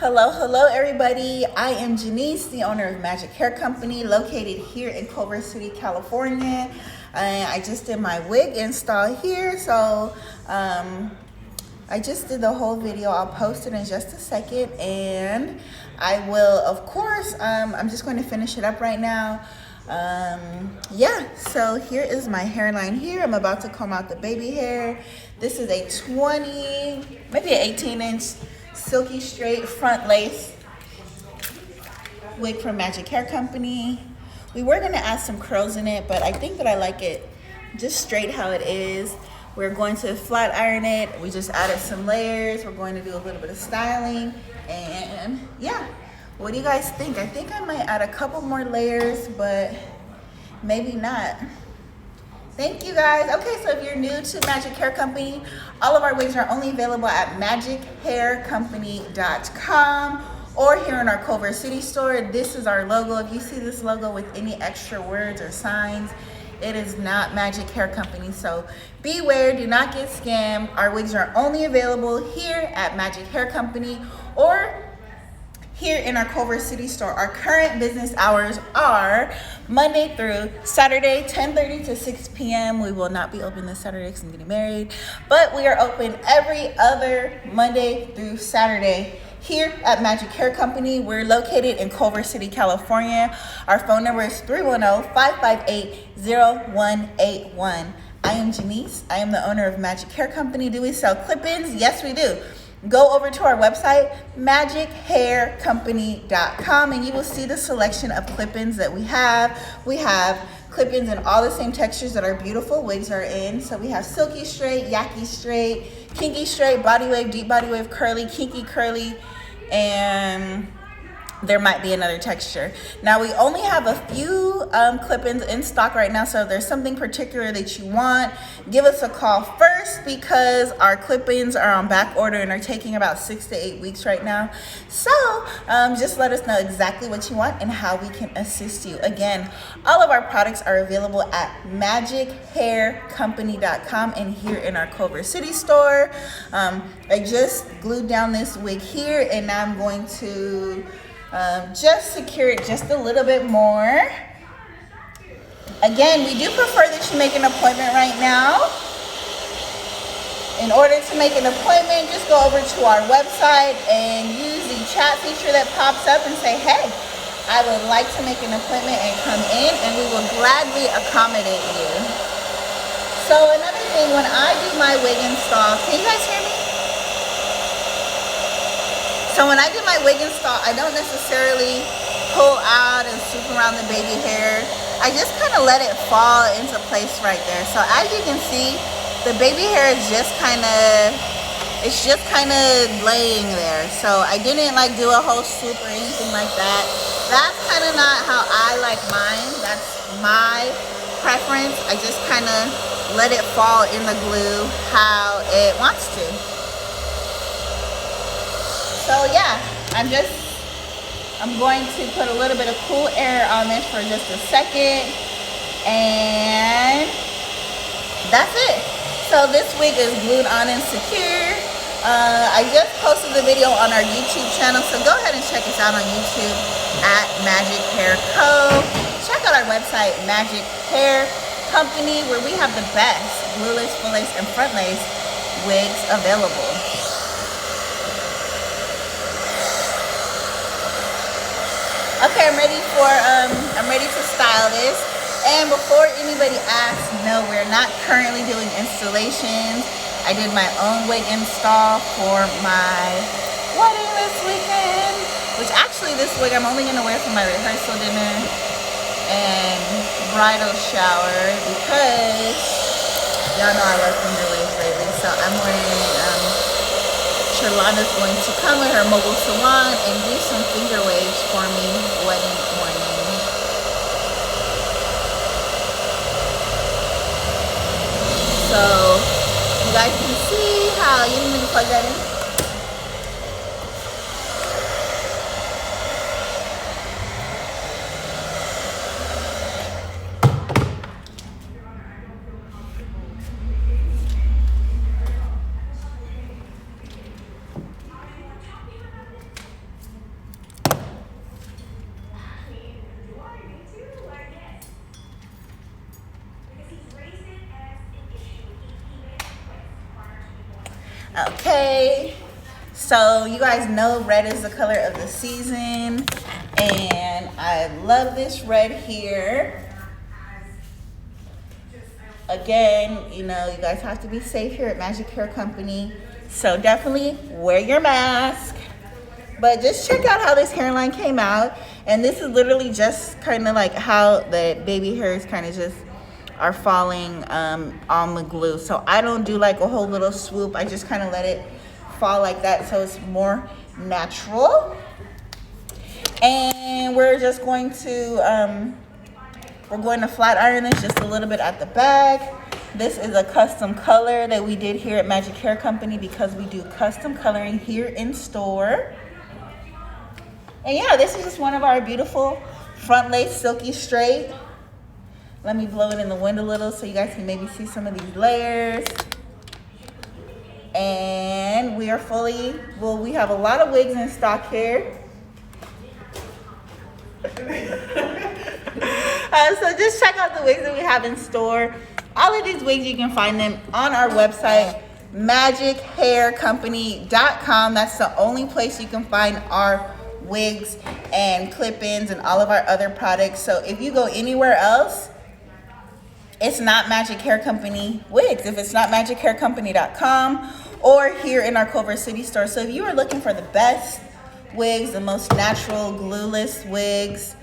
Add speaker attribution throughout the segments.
Speaker 1: Hello everybody. I am Janice, the owner of Magic Hair Company, located here in Culver City, California. I just did my wig install here, so I just did the whole video. I'll post it in just a second, and I will, of course, I'm just going to finish it up right now. Yeah, so here is my hairline here. I'm about to comb out the baby hair. This is a 20, maybe an 18-inch silky straight front lace wig from Magic Hair Company. We were going to add some curls in it, but I think that I like it just straight how it is. We're going to flat iron it. We just added some layers. We're going to do a little bit of styling, and yeah. What do you guys think? I think I might add a couple more layers, but maybe not. Thank you guys. Okay, so if you're new to Magic Hair Company, all of our wigs are only available at magichaircompany.com or here in our Culver City store. This is our logo. If you see this logo with any extra words or signs, it is not Magic Hair Company. So beware, do not get scammed. Our wigs are only available here at Magic Hair Company or here in our Culver City store. Our current business hours are Monday through Saturday, 10:30 to 6 p.m. We will not be open this Saturday because I'm getting married, but we are open every other Monday through Saturday here at Magic Hair Company. We're located in Culver City, California. Our phone number is 310-558-0181. I am Janice. I am the owner of Magic Hair Company. Do we sell clip-ins? Yes, we do. Go over to our website, magichaircompany.com, and you will see the selection of clip-ins that we have. We have clip-ins in all the same textures that our beautiful wigs are in. So we have silky straight, yaki straight, kinky straight, body wave, deep body wave, curly, kinky curly, and there might be another texture. Now we only have a few clip-ins in stock right now, so if there's something particular that you want, give us a call first because our clip-ins are on back order and are taking about 6 to 8 weeks right now. So just let us know exactly what you want and how we can assist you. Again, all of our products are available at magichaircompany.com and here in our Culver City store. I just glued down this wig here, and now I'm going to just secure it just a little bit more. Again, we do prefer that you make an appointment right now. In order to make an appointment, just go over to our website and use the chat feature that pops up and say, hey, I would like to make an appointment, and come in, and we will gladly accommodate you. So another thing, when I do my wig install, can you guys hear me? So when I do my wig install, I don't necessarily pull out and swoop around the baby hair. I just kind of let it fall into place right there. So as you can see, the baby hair is just kind of, it's just kind of laying there. So I didn't like do a whole swoop or anything like that. That's kind of not how I like mine. That's my preference. I just kind of let it fall in the glue how it wants to. So yeah, I'm going to put a little bit of cool air on this for just a second, and that's it. So this wig is glued on and secure. I just posted the video on our YouTube channel, so go ahead and check us out on YouTube at Magic Hair Co. Check out our website, Magic Hair Company, where we have the best glueless, full lace, and front lace wigs available. Okay, I'm ready to style this. And before anybody asks, no, we're not currently doing installations. I did my own wig install for my wedding this weekend, which actually this wig I'm only gonna wear for my rehearsal dinner and bridal shower because y'all know I love finger waves lately. So I'm wearing Sherlonda's going to come with her mobile salon and do some finger waves for me wedding morning. So you guys can see how you need me to plug that in. Okay, so you guys know red is the color of the season, and I love this red here. Again, you know, you guys have to be safe here at Magic Hair Company, so definitely wear your mask. But just check out how this hairline came out, and this is literally just kind of like how the baby hairs kind of just are falling on the glue. So I don't do like a whole little swoop. I just kind of let it fall like that so it's more natural. And we're just going to flat iron this just a little bit at the back. This is a custom color that we did here at Magic Hair Company because we do custom coloring here in store. And yeah, this is just one of our beautiful front lace silky straight. Let me blow it in the wind a little so you guys can maybe see some of these layers. And we are we have a lot of wigs in stock here. So just check out the wigs that we have in store. All of these wigs, you can find them on our website, magichaircompany.com. That's the only place you can find our wigs and clip-ins and all of our other products. So if you go anywhere else, it's not Magic Hair Company wigs. If it's not magichaircompany.com or here in our Culver City store. So if you are looking for the best wigs, the most natural glueless wigs,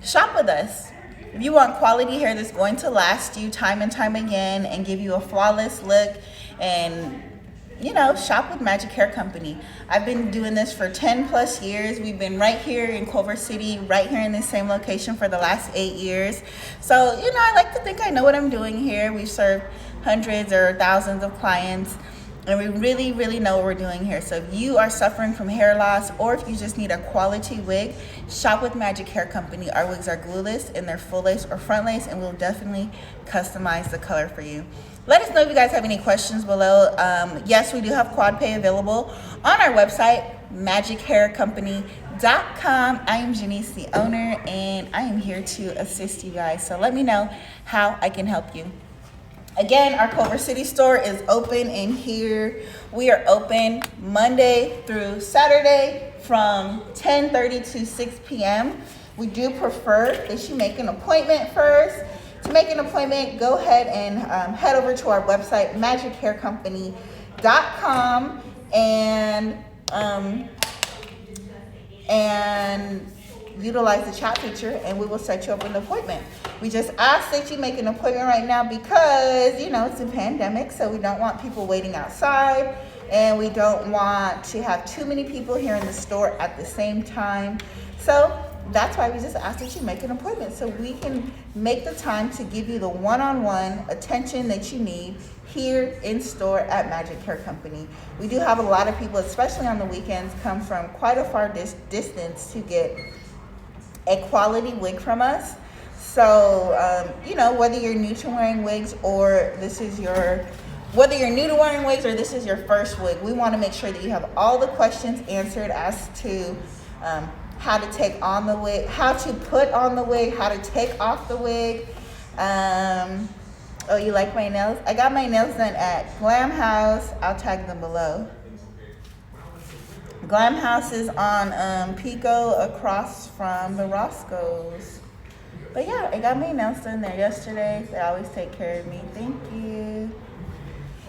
Speaker 1: shop with us. If you want quality hair that's going to last you time and time again and give you a flawless look, and you know, shop with Magic Hair Company. I've been doing this for 10 plus years. We've been right here in Culver City, right here in this same location for the last 8 years. So, you know, I like to think I know what I'm doing here. We've served hundreds or thousands of clients, and we really, really know what we're doing here. So if you are suffering from hair loss, or if you just need a quality wig, shop with Magic Hair Company. Our wigs are glueless and they're full lace or front lace, and we'll definitely customize the color for you. Let us know if you guys have any questions below. Yes, we do have quad pay available on our website, magichaircompany.com. I am Janice, the owner, and I am here to assist you guys. So let me know how I can help you. Again, our Culver City store is open in here. We are open Monday through Saturday from 10:30 to 6 p.m. We do prefer that you make an appointment first. To make an appointment, go ahead and head over to our website, magichaircompany.com, and utilize the chat feature, and we will set you up an appointment. We just ask that you make an appointment right now because, you know, it's a pandemic, so we don't want people waiting outside, and we don't want to have too many people here in the store at the same time. So that's why we just ask that you make an appointment so we can make the time to give you the one-on-one attention that you need here in store at Magic Hair Company. We do have a lot of people, especially on the weekends, come from quite a far distance to get a quality wig from us. So, you know, whether you're new to wearing wigs or this is your first wig, we want to make sure that you have all the questions answered as to how to take on the wig, how to put on the wig, how to take off the wig. Oh, you like my nails? I got my nails done at Glam House. I'll tag them below. Glam House is on Pico across from the Roscoe's. But yeah, I got my nails done there yesterday. They always take care of me. Thank you.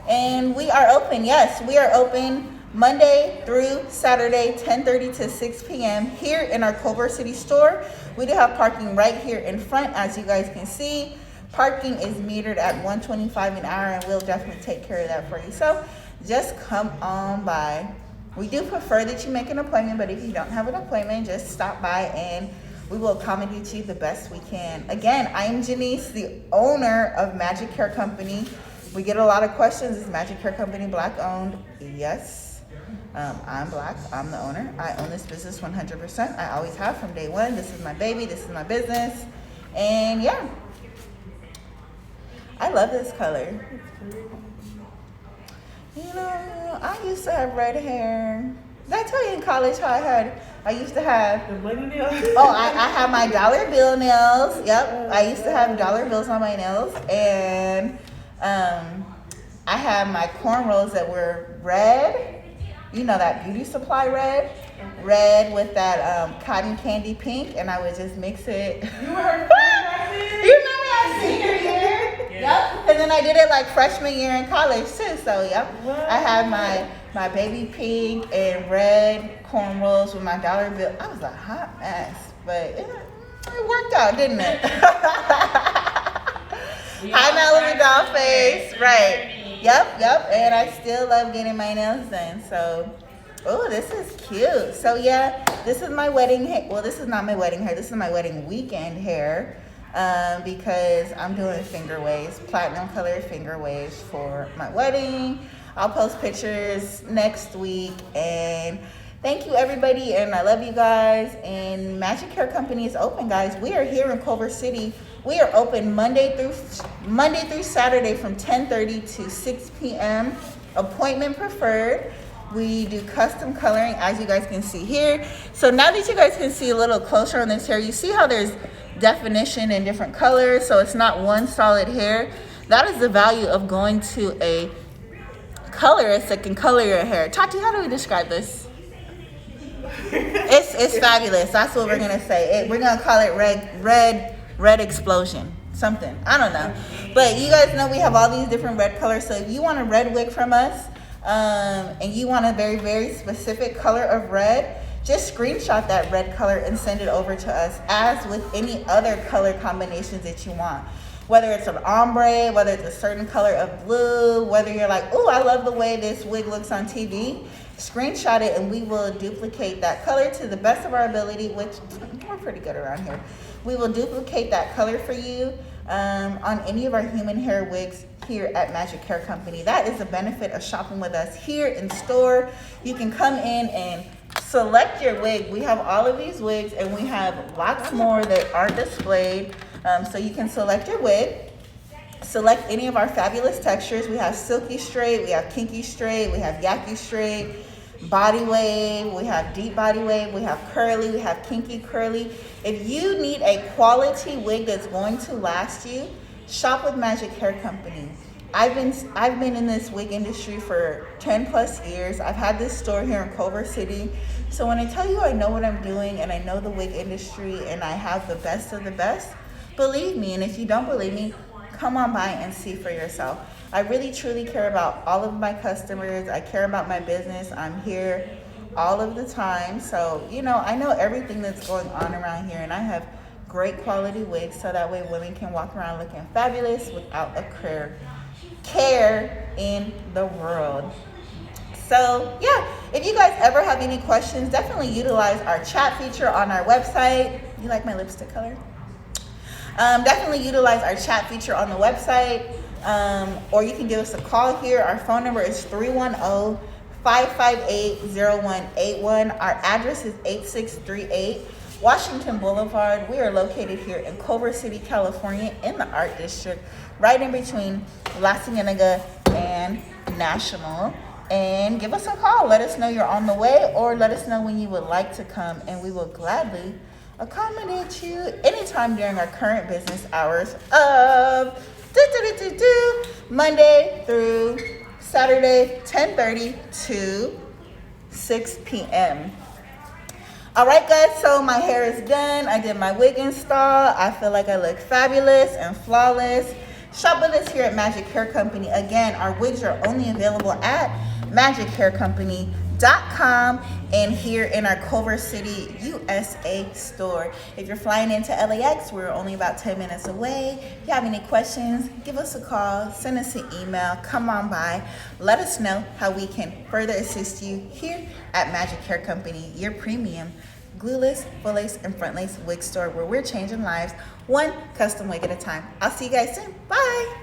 Speaker 1: And we are open. Yes, we are open Monday through Saturday, 10:30 to 6 p.m. here in our Culver City store. We do have parking right here in front, as you guys can see. Parking is metered at $125 an hour, and we'll definitely take care of that for you. So just come on by. We do prefer that you make an appointment, but if you don't have an appointment, just stop by and we will accommodate you the best we can. Again, I am Janice, the owner of Magic Hair Company. We get a lot of questions. Is Magic Hair Company black owned? Yes. I'm black. I'm the owner. I own this business 100%. I always have from day one. This is my baby. This is my business. And yeah, I love this color. You know, I used to have red hair. Did I tell you in college how I used to have...
Speaker 2: The money nails?
Speaker 1: Oh, I have my dollar bill nails. Yep, I used to have dollar bills on my nails. And I had my cornrows that were red, you know, that beauty supply red with that cotton candy pink, and I would just mix it.
Speaker 2: You were back then?
Speaker 1: You remember that senior year?
Speaker 2: Yeah.
Speaker 1: Yep. And then I did it like freshman year in college too. So yep,
Speaker 2: What?
Speaker 1: I had my baby pink and red cornrows with my dollar bill. I was a hot mess, but it worked out, didn't it? Hi, Melody Dollface. Right. Yep. And I still love getting my nails done. So, oh, this is cute. So yeah, this is my wedding hair. Well, this is not my wedding hair. This is my wedding weekend hair. Because I'm doing finger waves, platinum colored finger waves for my wedding. I'll post pictures next week, and thank you everybody, and I love you guys. And Magic Hair Company is open, guys. We are here in Culver City. We are open Monday through Saturday from 10:30 to 6 p.m. Appointment preferred. We do custom coloring, as you guys can see here. So now that you guys can see a little closer on this hair, you see how there's definition in different colors, so it's not one solid hair. That is the value of going to a colorist that can color your hair. Tati, how do we describe this? It's fabulous. That's what we're gonna say. We're gonna call it red explosion. Something. I don't know. But you guys know we have all these different red colors. So if you want a red wig from us, and you want a very, very specific color of red, just screenshot that red color and send it over to us, as with any other color combinations that you want. Whether it's an ombre, whether it's a certain color of blue, whether you're like, oh, I love the way this wig looks on TV, screenshot it and we will duplicate that color to the best of our ability, which we're pretty good around here. We will duplicate that color for you on any of our human hair wigs here at Magic Hair Company. That is the benefit of shopping with us here in store. You can come in and select your wig. We have all of these wigs, and we have lots more that aren't displayed. So you can select your wig, select any of our fabulous textures. We have silky straight, we have kinky straight, we have yaki straight, body wave, we have deep body wave, we have curly, we have kinky curly. If you need a quality wig that's going to last you, shop with Magic Hair Company. I've been in this wig industry for 10 plus years. I've had this store here in Culver City. So when I tell you I know what I'm doing and I know the wig industry and I have the best of the best, believe me. And if you don't believe me, come on by and see for yourself. I really truly care about all of my customers. I care about my business. I'm here all of the time. So, you know, I know everything that's going on around here, and I have great quality wigs so that way women can walk around looking fabulous without a care in the world. So yeah, if you guys ever have any questions, definitely utilize our chat feature on our website. You like my lipstick color? Definitely utilize our chat feature on the website, or you can give us a call here. Our phone number is 310-558-0181. Our address is 8638 Washington Boulevard. We are located here in Culver City, California, in the Art District, right in between La Cienega and National. And give us a call. Let us know you're on the way, or let us know when you would like to come, and we will gladly accommodate you anytime during our current business hours of Monday through Saturday, 10:30 to 6 p.m. All right, guys, so my hair is done. I did my wig install. I feel like I look fabulous and flawless. Shop with us here at Magic Hair Company. Again, our wigs are only available at magichaircompany.com and here in our Culver City, USA store. If you're flying into LAX, we're only about 10 minutes away. If you have any questions, give us a call, send us an email, come on by. Let us know how we can further assist you here at Magic Hair Company, your premium glueless, full lace, and front lace wig store where we're changing lives one custom wig at a time. I'll see you guys soon. Bye.